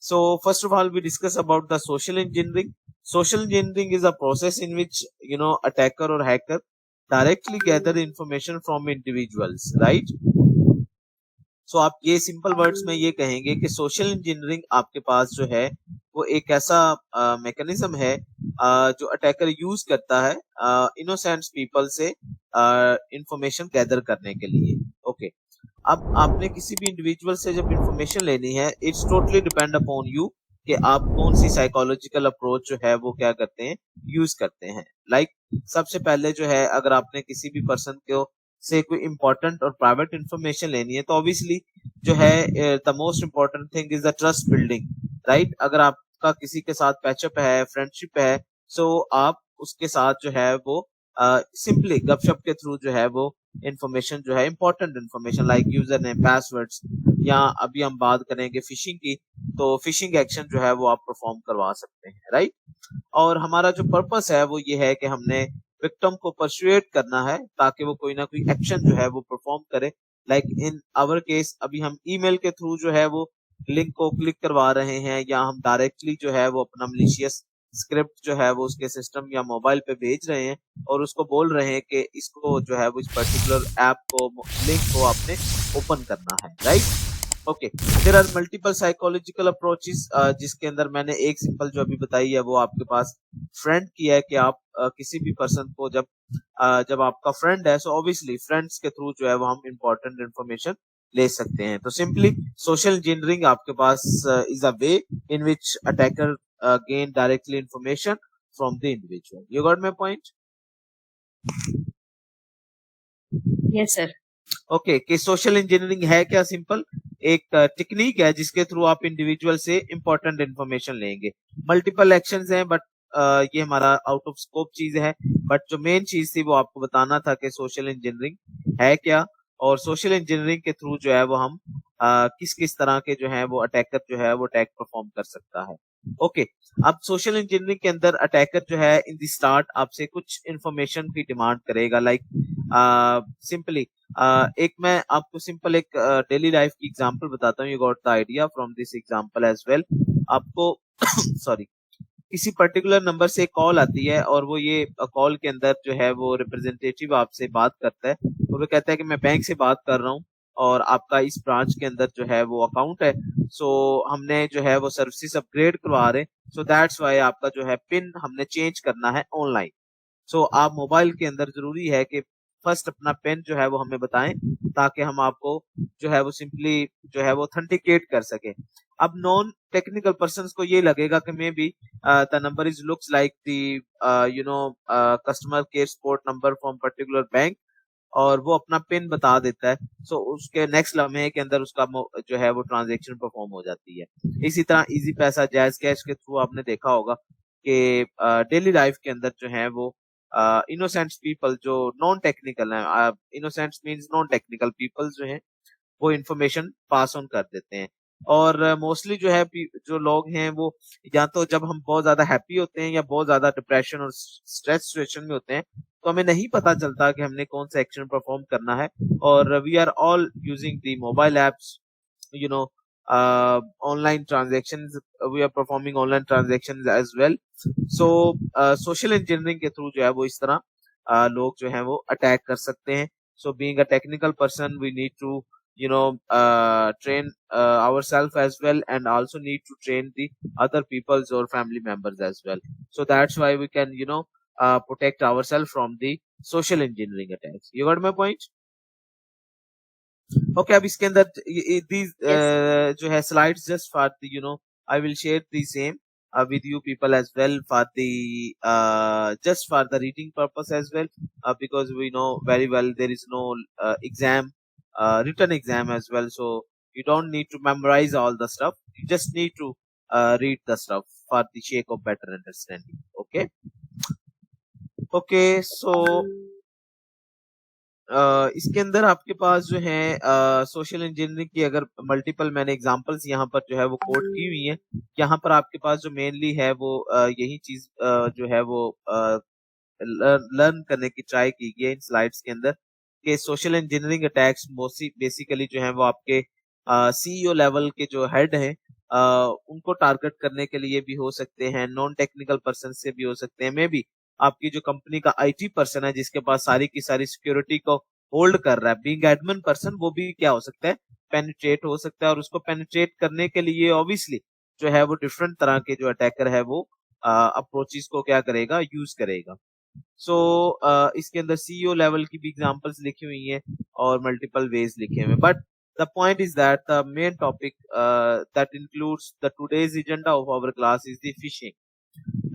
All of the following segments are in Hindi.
So first of all, we discuss about the social engineering. Social engineering is a process in which attacker or hacker directly gather information from individuals, right? सो आप ये सिंपल वर्ड्स में ये कहेंगे कि सोशल इंजीनियरिंग आपके पास जो है वो एक ऐसा मैकेनिज्म है जो अटैकर यूज करता है इनोसेंट पीपल से इंफॉर्मेशन गैदर करने के लिए। ओके, अब आपने किसी भी इंडिविजुअल से जब इंफॉर्मेशन लेनी है, it's totally depend upon you कि आप कौन सी साइकोलॉजिकल अप्रोच जो है वो क्या करते हैं, यूज करते हैं। लाइक सबसे पहले जो है, अगर आपने किसी भी पर्सन को से कोई इंपॉर्टेंट और प्राइवेट इंफॉर्मेशन लेनी है तो ऑब्वियसली जो है the most important thing is the trust building, right? अगर आपका किसी के साथ पैचअप है, फ्रेंडशिप है, सो आप उसके साथ जो है वो सिंपली गपशप के थ्रू जो है वो इंफॉर्मेशन जो है, important information like user name, passwords, या अभी हम बात करेंगे फिशिंग की, तो फिशिंग एक्शन जो है वो आप परफॉर्म करवा सकते हैं, राइट? और हमारा जो पर्पस है वो ये है कि हमने विक्टिम को परसुएट करना है ताकि वो कोई ना कोई एक्शन जो है वो परफॉर्म करे। लाइक इन आवर केस, अभी हम ईमेल के थ्रू जो है वो लिंक को क्लिक करवा रहे हैं, या हम डायरेक्टली जो है वो अपना मलिशियस स्क्रिप्ट जो है वो उसके सिस्टम या मोबाइल पे भेज रहे हैं और उसको बोल रहे हैं कि इसको जो है वो इस पर्टिकुलर ऐप को, लिंक को आपने ओपन करना है, right? Okay, there are multiple psychological approaches, जिसके अंदर मैंने एक सिंपल जो अभी बताई है वो आपके पास फ्रेंड की है कि आप किसी भी पर्सन को जब आपका फ्रेंड है, सो ऑब्वियसली फ्रेंड्स के थ्रू जो है वो हम इंपॉर्टेंट इंफॉर्मेशन ले सकते हैं। तो सिंपली सोशल इंजीनियरिंग आपके पास is a way in which attacker gain directly information from the individual. You got my point? Yes sir. Okay, कि सोशल इंजीनियरिंग है क्या? सिंपल एक टेक्निक है जिसके थ्रू आप इंडिविजुअल से इंपॉर्टेंट इंफॉर्मेशन लेंगे। मल्टीपल एक्शंस हैं, बट ये हमारा आउट ऑफ स्कोप चीज है। बट जो मेन चीज थी वो आपको बताना था कि सोशल इंजीनियरिंग है क्या, और सोशल इंजीनियरिंग के थ्रू जो है वो हम किस किस तरह के जो है वो अटैकर जो है वो अटैक परफॉर्म कर सकता है। ओके, अब सोशल इंजीनियरिंग के अंदर अटैकर जो है इन द स्टार्ट आपसे कुछ इंफॉर्मेशन की डिमांड करेगा। लाइक सिंपली एक मैं आपको सिंपल एक डेली लाइफ की एग्जांपल बताता हूँ। You got the idea from this example as well. आपको सॉरी, किसी पर्टिकुलर नंबर से कॉल आती है और वो ये कॉल के अंदर जो है वो रिप्रेजेंटेटिव आपसे बात करता है और वो कहता है कि मैं बैंक से बात कर रहा हूँ और आपका इस ब्रांच के अंदर जो है वो अकाउंट है, सो हमने जो है वो सर्विसेज अपग्रेड करवा रहे हैं, सो दैट्स वाई आपका जो है पिन हमने चेंज करना है ऑनलाइन। सो आप मोबाइल के अंदर जरूरी है कि फर्स्ट अपना पिन जो है वो हमें बताएं ताकि हम आपको जो है वो सिंपली जो है वो ऑथेंटिकेट कर सके। अब नॉन टेक्निकल पर्सन को ये लगेगा कि may be the number is looks like the customer care support number from particular bank, और वो अपना पिन बता देता है। सो उसके नेक्स्ट लम्हे के अंदर उसका जो है वो ट्रांजेक्शन परफॉर्म हो जाती है। इसी तरह इजी पैसा, जैज कैश के थ्रू आपने देखा होगा कि डेली लाइफ के अंदर जो है वो इनोसेंट पीपल जो नॉन टेक्निकल है, innocent means non technical people जो है वो इंफॉर्मेशन पास ऑन कर देते हैं। और मोस्टली जो है जो लोग हैं वो या तो जब हम बहुत ज्यादा हैप्पी होते हैं या बहुत ज्यादा डिप्रेशन और स्ट्रेस सिचुएशन में होते हैं तो हमें नहीं पता चलता कि हमने कौन सा एक्शन परफॉर्म करना है, और we are all using the mobile apps, you know online transactions, we are performing online transactions as well. So social engineering के थ्रू जो है वो इस तरह लोग जो है वो अटैक कर सकते हैं। So being a technical person, we need to train ourselves as well, and also need to train the other peoples or family members as well. So that's why we can protect ourselves from the social engineering attacks. You got my point? Okay, अब इसके अंदर these यस जो है slides just for the I will share the same with you people as well for the just for the reading purpose as well, because we know very well there is no exam, written exam as well, so you don't need to memorize all the stuff, you just need to read the stuff for the sake of better understanding. Okay, okay, so इसके अंदर आपके पास जो है सोशल इंजीनियरिंग की अगर मल्टीपल मैंने एग्जांपल्स यहाँ पर जो है वो कोट की हुई हैं। यहाँ पर आपके पास जो मेनली है वो यही चीज जो है वो लर्न करने की ट्राई की गई है इन स्लाइड्स के अंदर कि सोशल इंजीनियरिंग अटैक्स बेसिकली जो है वो आपके सीईओ लेवल के जो हेड हैं उनको टारगेट करने के लिए भी हो सकते हैं, नॉन टेक्निकल पर्सन से भी हो सकते हैं, मे बी आपकी जो कंपनी का आईटी पर्सन है जिसके पास सारी की सारी सिक्योरिटी को होल्ड कर रहा है, बीइंग एडमिन पर्सन, वो भी क्या हो सकता है, पेनिट्रेट हो सकता है। और उसको पेनिट्रेट करने के लिए ऑब्वियसली जो है वो डिफरेंट तरह के जो अटैकर है वो अप्रोचेस को क्या करेगा, यूज करेगा। सो इसके अंदर सीईओ लेवल की भी एग्जांपल्स लिखी हुई हैं और मल्टीपल वेज लिखे हुए हैं, but the point is that the main topic that includes the today's agenda of our class is the phishing.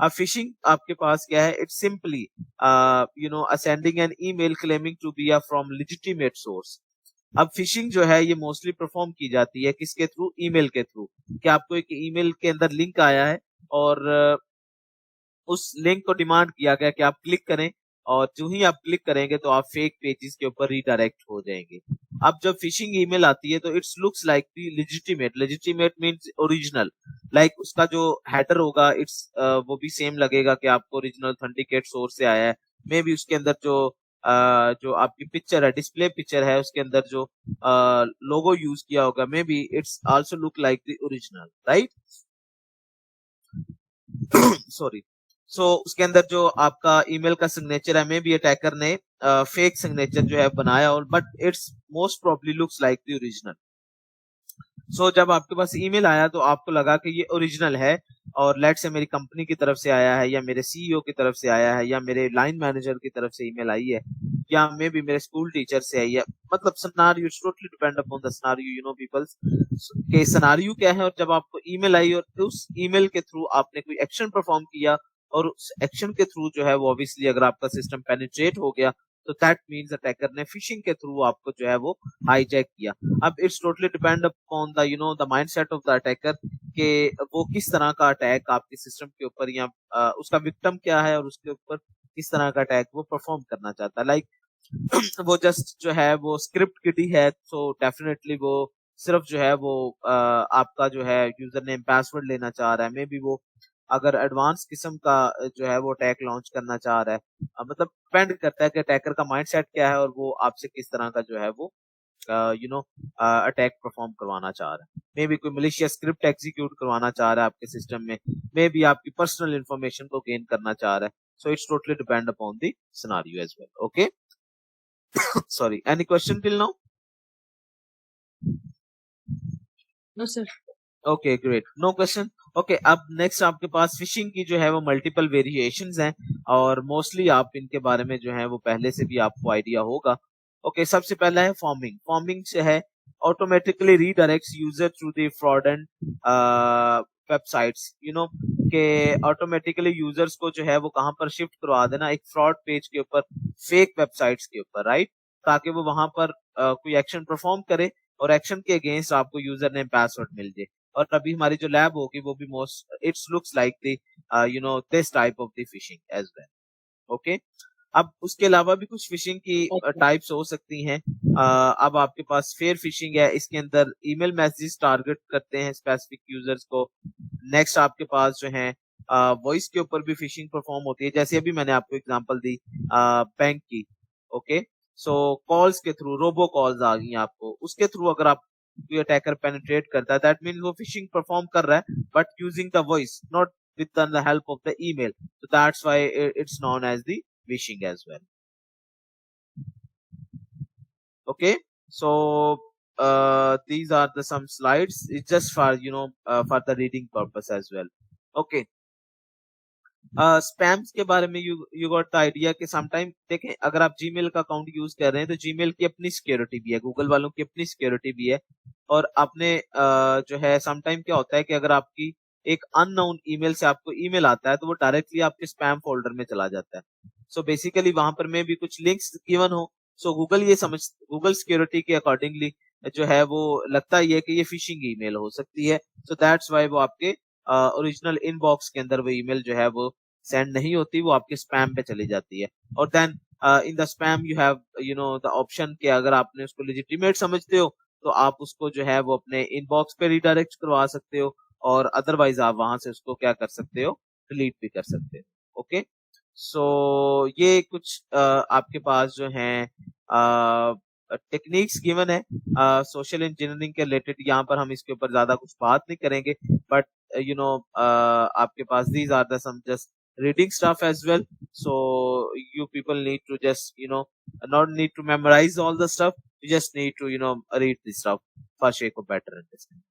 अब फिशिंग आपके पास क्या है, it's simply sending an email claiming to be a from legitimate source. अब फिशिंग जो है ये मोस्टली परफॉर्म की जाती है किसके थ्रू, ईमेल के थ्रू, कि आपको एक ईमेल के अंदर लिंक आया है और उस लिंक को डिमांड किया गया कि आप क्लिक करें, और जो ही आप क्लिक करेंगे तो आप फेक पेजेस के ऊपर रीडायरेक्ट हो जाएंगे। अब जब फिशिंग ईमेल आती है तो it's looks like the legitimate, legitimate means original, like उसका जो हेडर होगा इट्स वो भी सेम लगेगा कि आपको ओरिजिनल ऑथेंटिकेट सोर्स से आया है। मे बी उसके अंदर जो आपकी पिक्चर है, डिस्प्ले पिक्चर है, उसके अंदर जो लोगो यूज किया होगा, may be it's also look like the original, right. Sorry. So उसके अंदर जो आपका ईमेल का सिग्नेचर है, मे बी अटैकर ने फेक सिग्नेचर जो है बनाया, और but it's most probably looks like the original. So जब आपके पास ईमेल आया तो आपको लगा कि ये ओरिजिनल है, और लेट से मेरी कंपनी की तरफ से आया है, या मेरे सीईओ की तरफ से आया है, या मेरे लाइन मैनेजर की तरफ से ईमेल आई है, या मे बी मेरे स्कूल टीचर से आई है। मतलब scenario it's totally depend upon the scenario, you know peoples के सिनेरियो क्या है। और जब आपको ईमेल आई और उस ईमेल के थ्रू आपने कोई एक्शन परफॉर्म किया, और उस एक्शन के थ्रू जो है वो ऑब्वियसली अगर आपका सिस्टम पेनिट्रेट हो गया, तो दैट मींस अटैकर ने फिशिंग के थ्रू आपको जो है वो हाईजैक किया। अब it's totally depend upon the the mindset of the attacker, कि वो किस तरह का अटैक आपके सिस्टम के ऊपर, या उसका विक्टिम क्या है और उसके ऊपर किस तरह का अटैक वो परफॉर्म करना चाहता है। लाइक वो जस्ट जो है वो स्क्रिप्ट किडी है, तो डेफिनेटली वो सिर्फ जो है वो आपका जो है यूजर नेम पासवर्ड लेना चाह रहा है। मे बी वो अगर एडवांस किस्म का जो है वो अटैक लॉन्च करना चाह रहा है, मतलब डिपेंड करता है कि अटैकर का माइंडसेट क्या है, और वो आपसे किस तरह का जो है वो अटैक परफॉर्म करवाना चाह रहा है। मे बी कोई मलिशियस स्क्रिप्ट एग्जीक्यूट करवाना चाह रहा है आपके सिस्टम में, मे बी आपकी पर्सनल इंफॉर्मेशन को गेन करना चाह रहा है। So it's totally depend upon the scenario as well. Okay, sorry, any question till now? No, sir. Okay, great, no question. Okay, अब नेक्स्ट आपके पास फिशिंग की जो है वो मल्टीपल वेरिएशंस हैं, और मोस्टली आप इनके बारे में जो है वो पहले से भी आपको आइडिया होगा। ओके, सबसे पहला है फॉर्मिंग। फॉर्मिंग से है automatically redirects user through the fraudulent websites, के ऑटोमेटिकली यूजर्स को जो है वो कहां पर शिफ्ट करवा देना, एक फ्रॉड पेज के ऊपर, फेक वेबसाइट्स के ऊपर, राइट, ताकि वो वहां पर कोई एक्शन परफॉर्म करे, और एक्शन के अगेंस्ट आपको यूजर नेम पासवर्ड मिल जाए। और अभी हमारी जो लैब होगी वो भी most it's looks like the this type of the phishing as well. Okay, अब उसके अलावा भी कुछ फिशिंग की Okay. टाइप्स हो सकती हैं। अब आपके पास फेयर फिशिंग है, इसके अंदर ईमेल मैसेज टारगेट करते हैं स्पेसिफिक यूजर्स को। नेक्स्ट आपके पास जो है वॉइस के ऊपर भी फिशिंग परफॉर्म होती है, जैसे अभी मैंने आपको एग्जांपल दी बैंक की। ओके, सो कॉल्स के थ्रू रोबो कॉल्स आ गई आपको, उसके थ्रू अगर आप कोई अटैकर पेनिट्रेट करता है, दैट मीन वो फिशिंग परफॉर्म कर रहा है, but using the voice, not with the help of the email, so that's why it's known as the phishing as well. Okay, so these are the some slides, it's just for for the reading purpose as well. Okay, spams के बारे में यू गॉट द आइडिया कि समटाइम देखें, अगर आप जीमेल का अकाउंट यूज कर रहे हैं तो जीमेल की अपनी सिक्योरिटी भी है, गूगल वालों की अपनी सिक्योरिटी भी है, और आपने जो है समटाइम क्या होता है कि अगर आपकी एक अननोन ईमेल से आपको ईमेल आता है तो वो डायरेक्टली आपके स्पैम फोल्डर में चला जाता है। सो बेसिकली वहां पर में भी कुछ लिंक्स गिवन हो, सो गूगल सिक्योरिटी के अकॉर्डिंगली जो है वो लगता ही है कि ये फिशिंग ईमेल हो सकती है। सो दैट्स वाई वो आपके ओरिजिनल इनबॉक्स के अंदर वो ईमेल जो है वो सेंड नहीं होती, वो आपके स्पैम पे चली जाती है। और then in the spam you have the option कि अगर आपने उसको लेजिटिमेट समझते हो तो आप उसको जो है वो अपने इनबॉक्स पे रिडायरेक्ट करवा सकते हो, और अदरवाइज आप वहां से उसको क्या कर सकते हो, डिलीट भी कर सकते हो। ओके, सो ये कुछ आपके पास जो है टेक्निक्स गिवन है सोशल इंजीनियरिंग के रिलेटेड। यहाँ पर हम इसके ऊपर ज्यादा कुछ बात नहीं करेंगे, बट आपके पास these are the some just reading stuff as well. So you people need to just not need to memorize all the stuff. You just need to read this stuff for sake of better understanding.